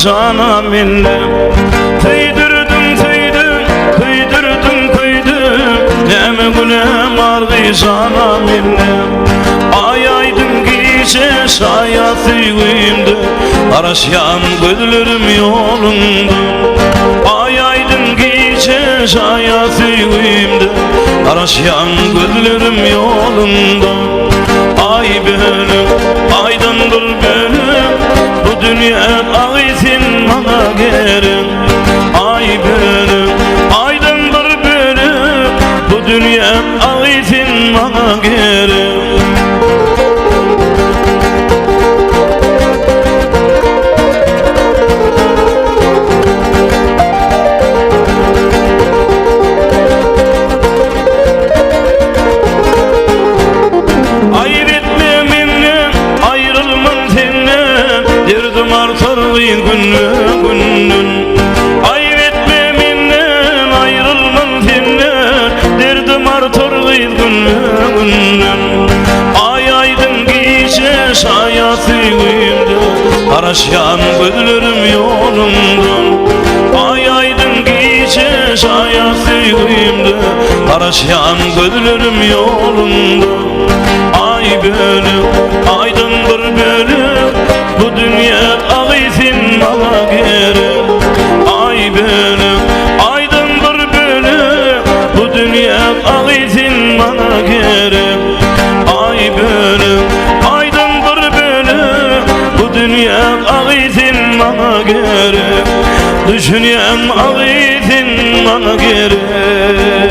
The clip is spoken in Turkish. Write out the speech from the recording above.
sana minne. Tüydürdüm Neme günem argı sana minne. Ay aydın gece sayatı güğümde araşyan gözlerim yolunda. Ay aydın gece sayatı güğümde araşyan gözlerim yolunda. Ay benim aydındır benim bu dünya ağıtın bana gerin. Ay benim aydındır benim bu dünya ağıtın bana gerin. Günnün ayıp etme minnen ayrılmam senden derdim artar günnün. Ay aydın gece sayatı güğümde araşyan gözlerim yolundan. Ay aydın gece sayatı güğümde araşyan gözlerim yolundan. Ay benim aydındır benim bu dünya ağıtın bana gerin. Ay benim aydındır benim bu dünya ağıtın bana gerin. Ay benim aydındır benim bu dünya ağıtın bana gerin. Düşünyem ağıtın bana gerin.